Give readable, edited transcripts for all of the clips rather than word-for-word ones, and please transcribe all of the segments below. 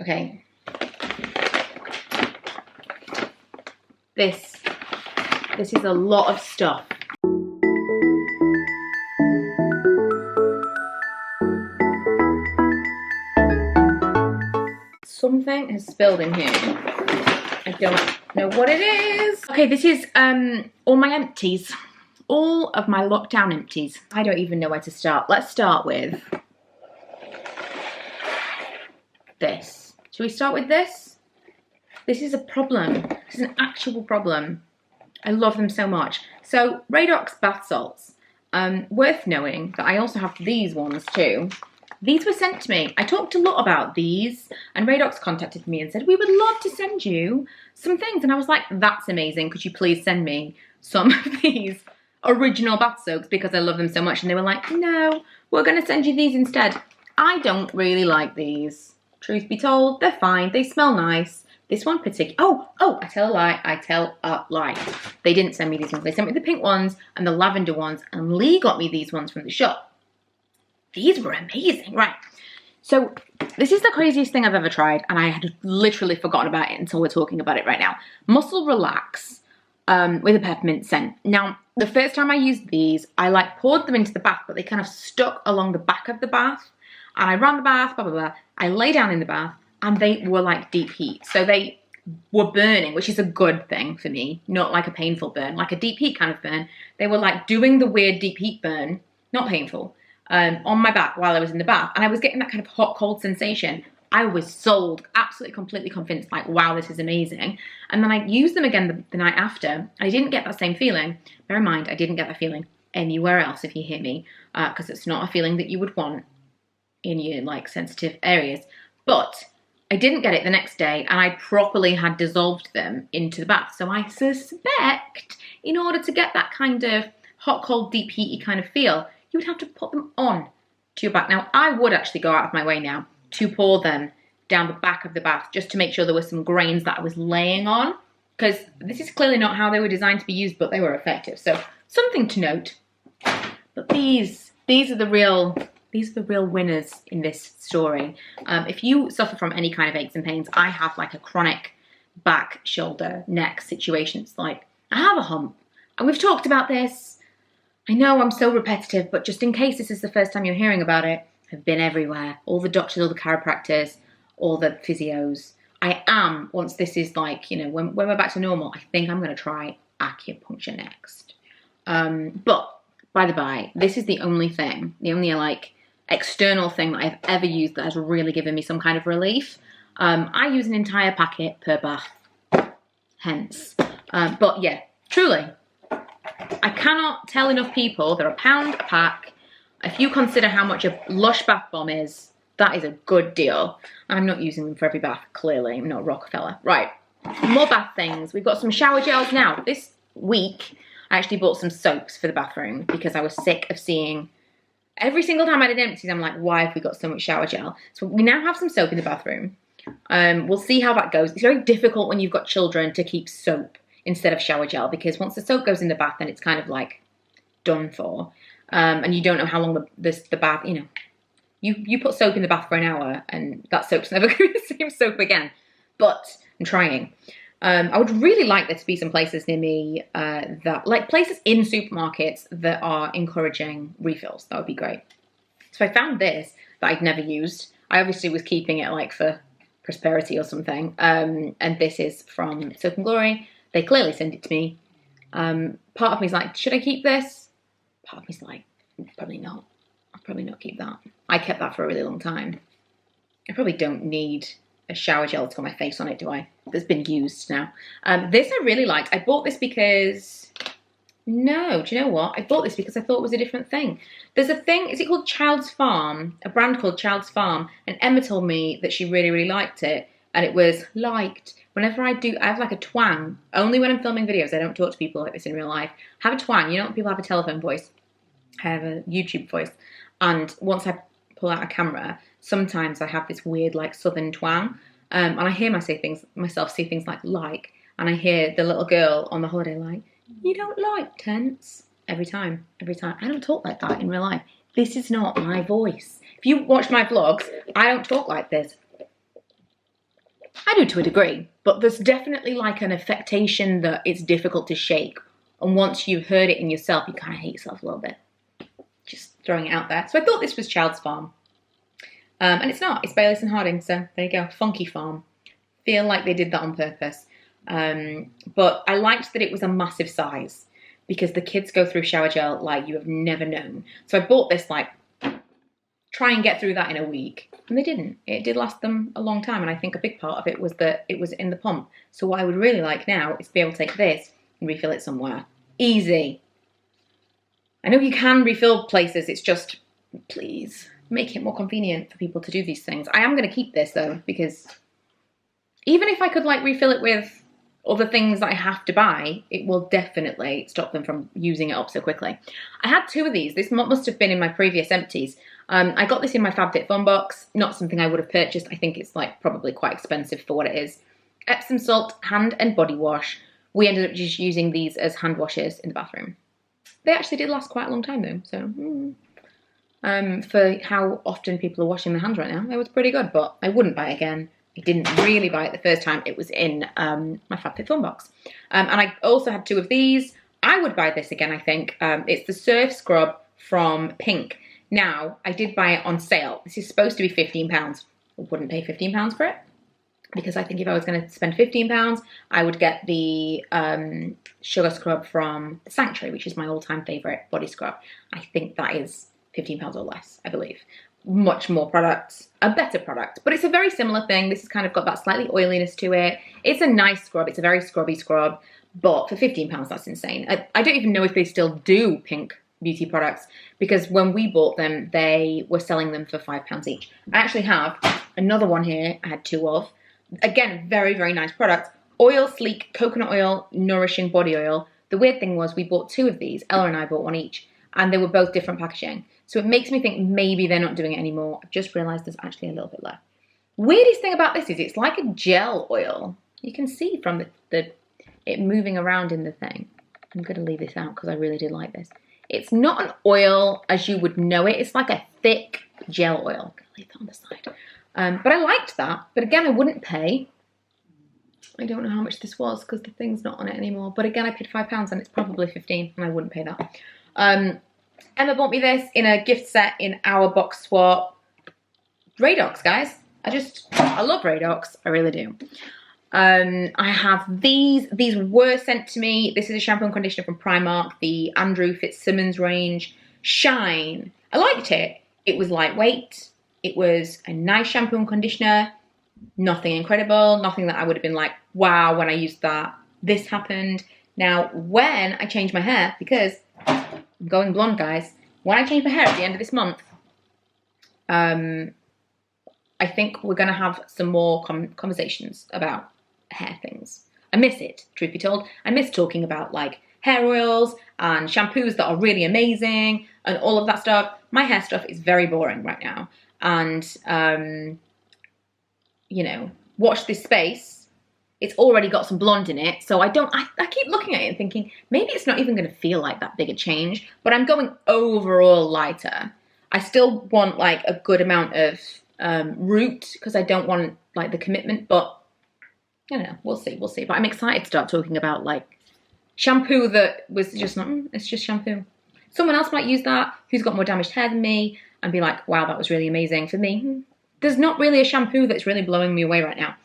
Okay. This is a lot of stuff. Something has spilled in here. I don't know what it is. Okay, this is all my empties. All of my lockdown empties. I don't even know where to start. Let's start with this. Should we start with this? This is a problem. This is an actual problem. I love them so much. So, Radox bath salts. Worth knowing that I also have these ones too. These were sent to me. I talked a lot about these, and Radox contacted me and said, we would love to send you some things. And I was like, that's amazing. Could you please send me some of these original bath soaks because I love them so much? And they were like, no, we're going to send you these instead. I don't really like these. Truth be told, they're fine. They smell nice. This one particular. Oh, I tell a lie. I tell a lie. They didn't send me these ones. They sent me the pink ones and the lavender ones, and Lee got me these ones from the shop. These were amazing. Right. So this is the craziest thing I've ever tried, and I had literally forgotten about it until we're talking about it right now. Muscle Relax with a peppermint scent. Now, the first time I used these, I like poured them into the bath, but they kind of stuck along the back of the bath. And I ran the bath, blah, blah, blah. I lay down in the bath, and they were like deep heat. So they were burning, which is a good thing for me. Not like a painful burn, like a deep heat kind of burn. They were like doing the weird deep heat burn, not painful, on my back while I was in the bath. And I was getting that kind of hot, cold sensation. I was sold, absolutely, completely convinced, like, wow, this is amazing. And then I used them again the night after. I didn't get that same feeling. Bear in mind, I didn't get that feeling anywhere else, if you hear me, because it's not a feeling that you would want in your, like, sensitive areas. But I didn't get it the next day, and I properly had dissolved them into the bath. So I suspect, in order to get that kind of hot, cold, deep, heaty kind of feel, you would have to put them on to your back. Now, I would actually go out of my way now to pour them down the back of the bath, just to make sure there were some grains that I was laying on, because this is clearly not how they were designed to be used, but they were effective. So something to note. But these are the real winners in this story. If you suffer from any kind of aches and pains, I have like a chronic back, shoulder, neck situation. It's like, I have a hump. And we've talked about this. I know I'm so repetitive, but just in case this is the first time you're hearing about it, I've been everywhere. All the doctors, all the chiropractors, all the physios. I am, once this is like, you know, when we're back to normal, I think I'm going to try acupuncture next. But, by the by, this is the only thing, the only, like, external thing that I've ever used that has really given me some kind of relief. I use an entire packet per bath, hence. But, yeah, truly, I cannot tell enough people they're £1 a pack. If you consider how much a Lush bath bomb is, that is a good deal. I'm not using them for every bath, clearly. I'm not Rockefeller. Right, more bath things. We've got some shower gels now. This week, I actually bought some soaps for the bathroom because I was sick of seeing... Every single time I did empties, I'm like, why have we got so much shower gel? So we now have some soap in the bathroom. We'll see how that goes. It's very difficult when you've got children to keep soap instead of shower gel, because once the soap goes in the bath, then it's kind of like done for. And you don't know how long the bath, you know, you put soap in the bath for an hour and that soap's never going to be the same soap again. But I'm trying. I would really like there to be some places near me like places in supermarkets that are encouraging refills. That would be great. So I found this that I'd never used. I obviously was keeping it like for prosperity or something. And this is from Soap & Glory. They clearly sent it to me. Part of me's like, should I keep this? Part of me's like, probably not. I'll probably not keep that. I kept that for a really long time. I probably don't need a shower gel to got my face on it, do I? That's been used now. This I really liked. I bought this because... No, do you know what? I bought this because I thought it was a different thing. There's a thing, is it called Child's Farm? A brand called Child's Farm. And Emma told me that she really, really liked it. And it was liked. Whenever I have like a twang. Only when I'm filming videos. I don't talk to people like this in real life. I have a twang. You know when people have a telephone voice? I have a YouTube voice. And once I pull out a camera, sometimes I have this weird like southern twang. And I hear myself say things like, and I hear the little girl on the holiday like, you don't like tents. Every time. I don't talk like that in real life. This is not my voice. If you watch my vlogs, I don't talk like this. do to a degree, but there's definitely like an affectation that it's difficult to shake. And once you've heard it in yourself, you kind of hate yourself a little bit. Just throwing it out there. So I thought this was Child's Farm. And it's not. It's Bayliss and Harding. So there you go. Funky Farm. Feel like they did that on purpose. But I liked that it was a massive size because the kids go through shower gel like you have never known. So I bought this like, try and get through that in a week. And they didn't. It did last them a long time. And I think a big part of it was that it was in the pump. So what I would really like now is to be able to take this and refill it somewhere. Easy. I know you can refill places. It's just, please, make it more convenient for people to do these things. I am going to keep this though, because even if I could like refill it with other things that I have to buy, it will definitely stop them from using it up so quickly. I had 2 of these. This must have been in my previous empties. I got this in my FABFITFUN box. Not something I would have purchased. I think it's like probably quite expensive for what it is. Epsom salt hand and body wash. We ended up just using these as hand washes in the bathroom. They actually did last quite a long time though. So for how often people are washing their hands right now, it was pretty good, but I wouldn't buy it again. I didn't really buy it the first time it was in my FABFITFUN box. And I also had 2 of these. I would buy this again, I think. It's the Surf Scrub from Pink. Now, I did buy it on sale. This is supposed to be £15. I wouldn't pay £15 for it because I think if I was going to spend £15, I would get the Sugar Scrub from Sanctuary, which is my all-time favourite body scrub. I think that is £15 or less, I believe. Much more products, a better product, but it's a very similar thing. This has kind of got that slightly oiliness to it. It's a nice scrub. It's a very scrubby scrub, but for £15, that's insane. I don't even know if they still do Pink beauty products because when we bought them, they were selling them for £5 each. I actually have another one here. I had 2 of. Again, very, very nice product. Oil Sleek Coconut Oil Nourishing Body Oil. The weird thing was we bought 2 of these. Ella and I bought one each, and they were both different packaging. So it makes me think maybe they're not doing it anymore. I've just realised there's actually a little bit left. Weirdest thing about this is it's like a gel oil. You can see from it moving around in the thing. I'm going to leave this out because I really did like this. It's not an oil as you would know it. It's like a thick gel oil. I'm going to leave that on the side. But I liked that. But again, I wouldn't pay. I don't know how much this was because the thing's not on it anymore. But again, I paid £5 and it's probably 15 and I wouldn't pay that. Emma bought me this in a gift set in our box swap. Radox, guys. I love Radox. I really do. I have these. These were sent to me. This is a shampoo and conditioner from Primark, the Andrew Fitzsimmons range. Shine. I liked it. It was lightweight. It was a nice shampoo and conditioner. Nothing incredible. Nothing that I would have been like, wow, when I used that, this happened. Now, when I changed my hair, because I'm going blonde, guys. When I change my hair at the end of this month, I think we're going to have some more conversations about hair things. I miss it, truth be told. I miss talking about like hair oils and shampoos that are really amazing and all of that stuff. My hair stuff is very boring right now. And, you know, watch this space. It's already got some blonde in it, so I keep looking at it and thinking, maybe it's not even going to feel like that big a change, but I'm going overall lighter. I still want like a good amount of root because I don't want like the commitment, but you know, we'll see. But I'm excited to start talking about like shampoo that was just not, it's just shampoo. Someone else might use that who's got more damaged hair than me and be like, wow, that was really amazing. For me, there's not really a shampoo that's really blowing me away right now.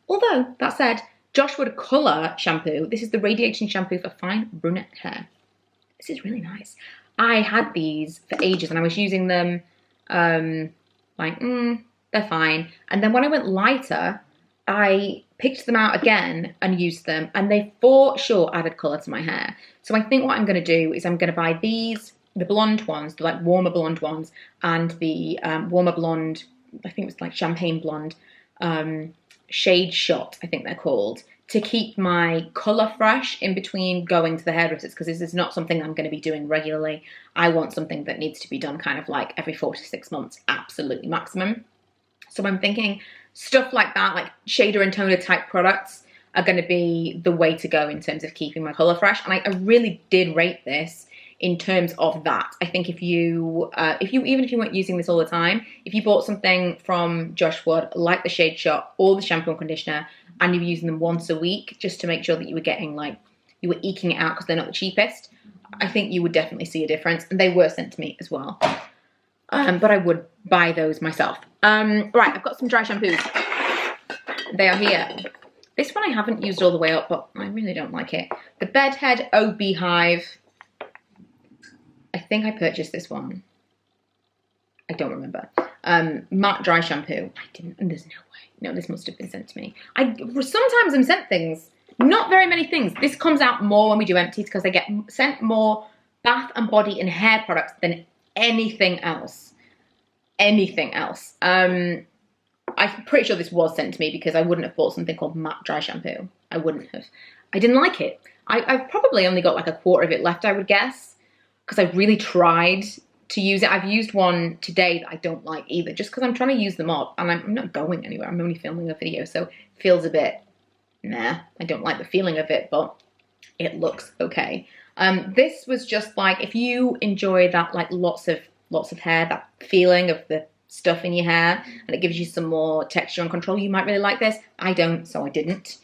Although, that said, Josh Wood Colour shampoo. This is the radiating shampoo for fine brunette hair. This is really nice. I had these for ages and I was using them like, they're fine. And then when I went lighter, I picked them out again and used them. And they for sure added colour to my hair. So I think what I'm going to do is I'm going to buy these, the blonde ones, the like warmer blonde ones, and the warmer blonde, I think it was like champagne blonde, Shade Shot, I think they're called, to keep my colour fresh in between going to the hairdressers, because this is not something I'm going to be doing regularly. I want something that needs to be done kind of like every 4 to 6 months, absolutely maximum. So I'm thinking stuff like that, like shader and toner type products are going to be the way to go in terms of keeping my colour fresh. And I really did rate this. in terms of that. I think if you even if you weren't using this all the time, if you bought something from Josh Wood, like the Shade Shot or the shampoo and conditioner, and you were using them once a week just to make sure that you were getting, like, you were eking it out because they're not the cheapest, I think you would definitely see a difference. And they were sent to me as well. But I would buy those myself. Right, I've got some dry shampoos. They are here. This one I haven't used all the way up, but I really don't like it. The Bedhead Oh Beehive. I think I purchased this one. I don't remember. Matte dry shampoo. I didn't, and there's no way. No, this must have been sent to me. Sometimes I'm sent things. Not very many things. This comes out more when we do empties because I get sent more bath and body and hair products than anything else. Anything else. I'm pretty sure this was sent to me because I wouldn't have bought something called matte dry shampoo. I wouldn't have. I didn't like it. I've probably only got like a quarter of it left, I would guess, because I really tried to use it. I've used one today that I don't like either, just because I'm trying to use them up and I'm not going anywhere. I'm only filming a video, so it feels a bit, nah, I don't like the feeling of it, but it looks okay. This was just like, if you enjoy that, like lots of hair, that feeling of the stuff in your hair, and it gives you some more texture and control, you might really like this. I don't, so I didn't.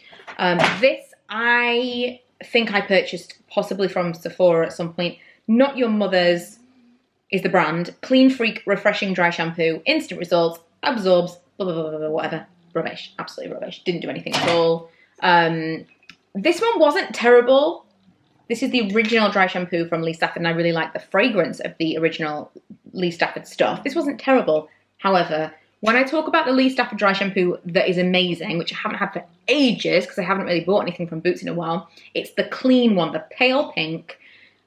This I think I purchased possibly from Sephora at some point. Not Your Mother's is the brand. Clean Freak Refreshing Dry Shampoo. Instant results. Absorbs. Blah, blah, blah, blah, whatever. Rubbish. Absolutely rubbish. Didn't do anything at all. This one wasn't terrible. This is the original dry shampoo from Lee Stafford, and I really like the fragrance of the original Lee Stafford stuff. This wasn't terrible. However, when I talk about the Lee Stafford dry shampoo that is amazing, which I haven't had for ages because I haven't really bought anything from Boots in a while, it's the clean one, the pale pink.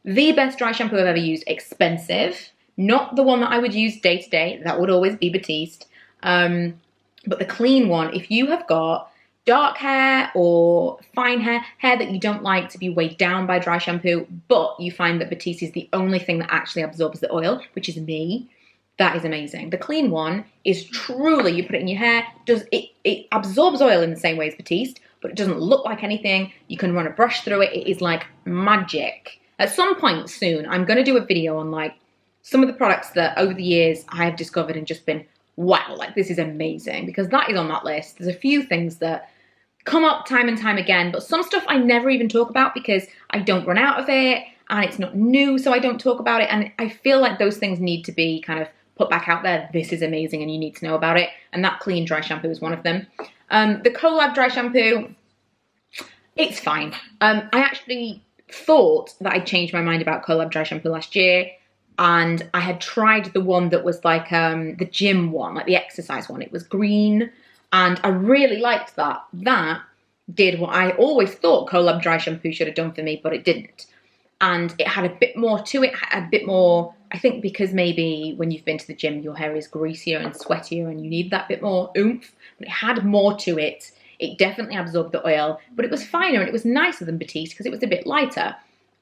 The best dry shampoo I've ever used. Expensive. Not the one that I would use day to day. That would always be Batiste. But the clean one, if you have got dark hair or fine hair that you don't like to be weighed down by dry shampoo, but you find that Batiste is the only thing that actually absorbs the oil, which is me, that is amazing. The clean one is truly, you put it in your hair, it absorbs oil in the same way as Batiste, but it doesn't look like anything. You can run a brush through it. It is like magic. At some point soon, I'm going to do a video on like some of the products that over the years I have discovered and just been, wow, like this is amazing, because that is on that list. There's a few things that come up time and time again, but some stuff I never even talk about because I don't run out of it and it's not new, so I don't talk about it. And I feel like those things need to be kind of put back out there. This is amazing and you need to know about it. And that clean dry shampoo is one of them. The Collab dry shampoo, it's fine. I actually thought that I'd changed my mind about Collab dry shampoo last year, and I had tried the one that was like the gym one, like the exercise one. It was green, and I really liked that. That did what I always thought Collab dry shampoo should have done for me, but it didn't. And it had a bit more to it, a bit more, I think because maybe when you've been to the gym, your hair is greasier and sweatier and you need that bit more oomph, but it had more to it. It definitely absorbed the oil, but it was finer and it was nicer than Batiste because it was a bit lighter.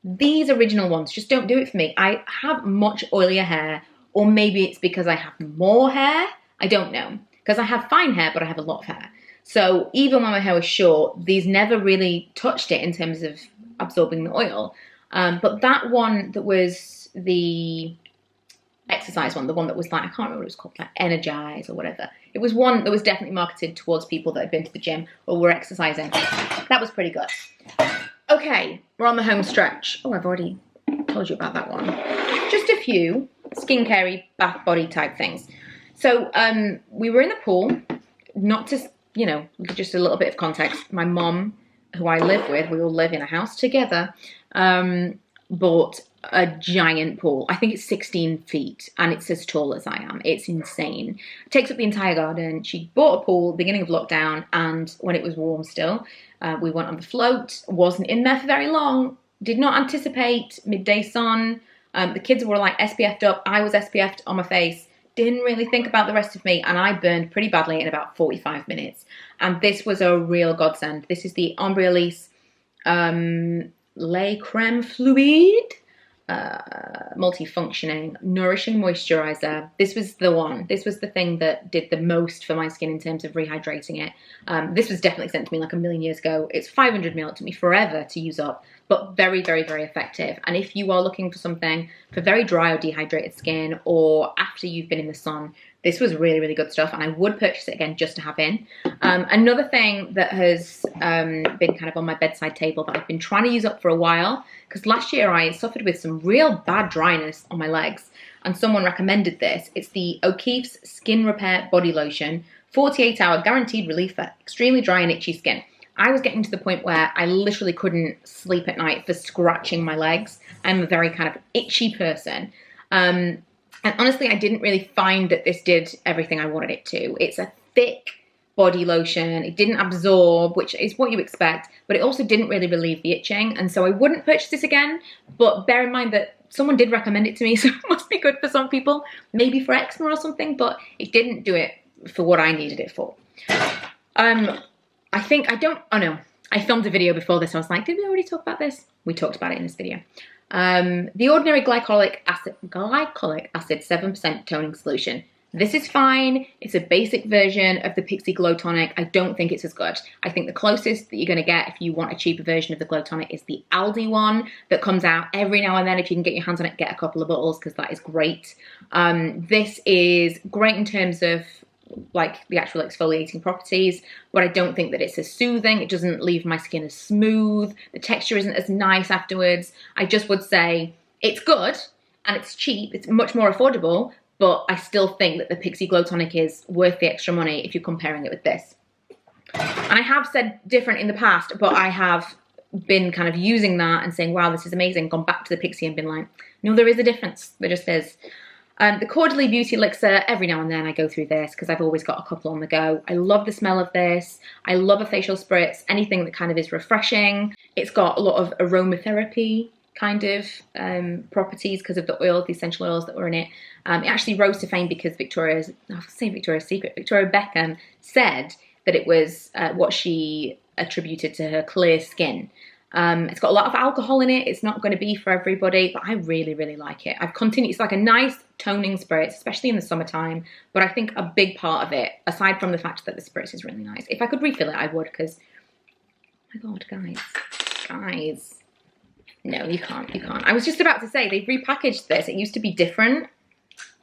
These original ones just don't do it for me. I have much oilier hair, or maybe it's because I have more hair. I don't know, because I have fine hair, but I have a lot of hair. So even when my hair was short, these never really touched it in terms of absorbing the oil. But that one that was the exercise one, the one that was like, I can't remember what it was called, like Energize or whatever. It was one that was definitely marketed towards people that had been to the gym or were exercising. That was pretty good. Okay, we're on the home stretch. Oh, I've already told you about that one. Just a few skincare-y, bath body type things. So we were in the pool, not to, you know, just a little bit of context. My mom, who I live with, we all live in a house together, bought a giant pool. I think it's 16 feet and it's as tall as I am. It's insane. It takes up the entire garden. She bought a pool beginning of lockdown, and when it was warm still, we went on the float. Wasn't in there for very long. Did not anticipate midday sun. The kids were like SPF'd up. I was SPF'd on my face. Didn't really think about the rest of me, and I burned pretty badly in about 45 minutes. And this was a real godsend. This is the Ombre Elise Lait Creme Fluide. multifunctioning, nourishing moisturizer. This was the one. This was the thing that did the most for my skin in terms of rehydrating it. This was definitely sent to me like a million years ago. It's 500 ml. It took me forever to use up, but very, very, very effective. And if you are looking for something for very dry or dehydrated skin, or after you've been in the sun, this was really, really good stuff, and I would purchase it again just to have in. Another thing that has been kind of on my bedside table that I've been trying to use up for a while, because last year I suffered with some real bad dryness on my legs, and someone recommended this. It's the O'Keeffe's Skin Repair Body Lotion, 48-hour guaranteed relief for extremely dry and itchy skin. I was getting to the point where I literally couldn't sleep at night for scratching my legs. I'm a very kind of itchy person. And honestly, I didn't really find that this did everything I wanted it to. It's a thick body lotion. It didn't absorb, which is what you expect, but it also didn't really relieve the itching. And so I wouldn't purchase this again, but bear in mind that someone did recommend it to me, so it must be good for some people, maybe for eczema or something, but it didn't do it for what I needed it for. I filmed a video before this. I was like, did we already talk about this? We talked about it in this video. The Ordinary Glycolic Acid 7% toning solution. This is fine. It's a basic version of the Pixi Glow Tonic. I don't think it's as good. I think the closest that you're going to get if you want a cheaper version of the Glow Tonic is the Aldi one that comes out every now and then. If you can get your hands on it, get a couple of bottles, because that is great. This is great in terms of like the actual exfoliating properties, but I don't think that it's as soothing. It doesn't leave my skin as smooth. The texture isn't as nice afterwards. I just would say it's good and it's cheap. It's much more affordable, but I still think that the Pixi Glow Tonic is worth the extra money if you're comparing it with this. And I have said different in the past, but I have been kind of using that and saying, wow, this is amazing, gone back to the Pixi and been like, no, there is a difference. There just is. The Cordially Beauty Elixir, every now and then I go through this because I've always got a couple on the go. I love the smell of this. I love a facial spritz, anything that kind of is refreshing. It's got a lot of aromatherapy kind of properties because of the oils, the essential oils that were in it. It actually rose to fame because Victoria Beckham said that it was what she attributed to her clear skin. It's got a lot of alcohol in it. It's not going to be for everybody, but I really, really like it. I've continued. It's like a nice toning spritz, especially in the summertime. But I think a big part of it, aside from the fact that the spritz is really nice, if I could refill it, I would, because, oh my God, guys. No, you can't. I was just about to say, they've repackaged this. It used to be different.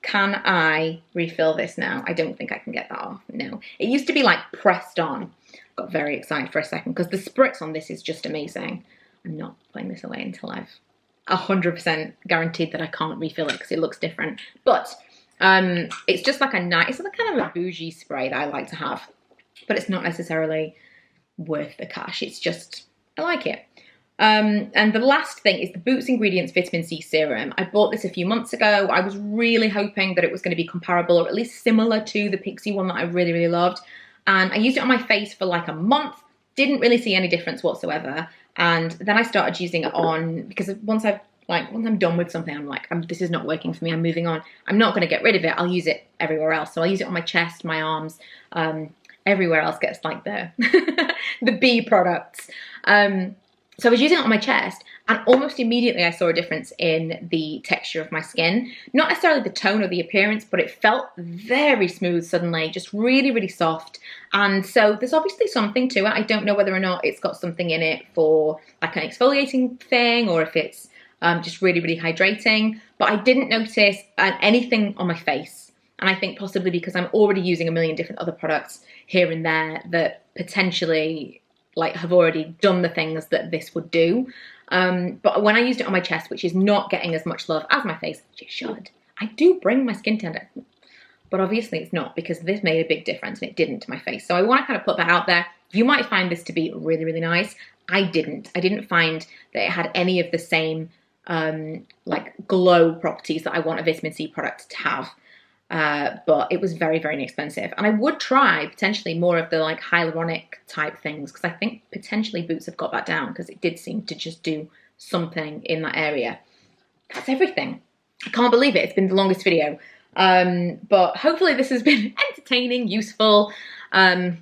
Can I refill this now? I don't think I can get that off. No. It used to be like pressed on. Got very excited for a second because the spritz on this is just amazing. I'm not putting this away until I've 100% guaranteed that I can't refill it because it looks different. But it's just like a nice, it's like kind of a bougie spray that I like to have, but it's not necessarily worth the cash. It's just, I like it. And the last thing is the Boots Ingredients Vitamin C Serum. I bought this a few months ago. I was really hoping that it was going to be comparable or at least similar to the Pixi one that I really, really loved. And I used it on my face for like a month, didn't really see any difference whatsoever. And then I started using it on, because once I'm done with something, I'm like, this is not working for me, I'm moving on. I'm not going to get rid of it. I'll use it everywhere else. So I'll use it on my chest, my arms, everywhere else gets like the, the B products. So I was using it on my chest, and almost immediately I saw a difference in the texture of my skin. Not necessarily the tone or the appearance, but it felt very smooth suddenly, just really, really soft. And so there's obviously something to it. I don't know whether or not it's got something in it for like an exfoliating thing, or if it's just really, really hydrating. But I didn't notice anything on my face. And I think possibly because I'm already using a million different other products here and there that potentially like have already done the things that this would do. But when I used it on my chest, which is not getting as much love as my face, which it should, I do bring my skin tone down. But obviously it's not, because this made a big difference and it didn't to my face. So I want to kind of put that out there. You might find this to be really, really nice. I didn't find that it had any of the same like glow properties that I want a vitamin C product to have. But it was very, very inexpensive. And I would try potentially more of the like hyaluronic type things, because I think potentially Boots have got that down, because it did seem to just do something in that area. That's everything. I can't believe it. It's been the longest video. But hopefully this has been entertaining, useful.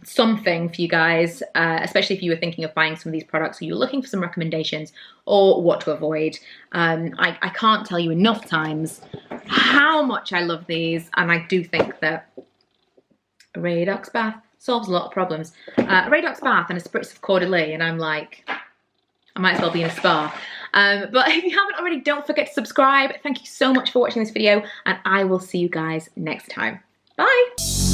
something for you guys, especially if you were thinking of buying some of these products or you're looking for some recommendations or what to avoid. I can't tell you enough times how much I love these, and I do think that a Radox bath solves a lot of problems. A Radox bath and a spritz of cordyceps, and I'm like, I might as well be in a spa. But if you haven't already, don't forget to subscribe. Thank you so much for watching this video, and I will see you guys next time. Bye!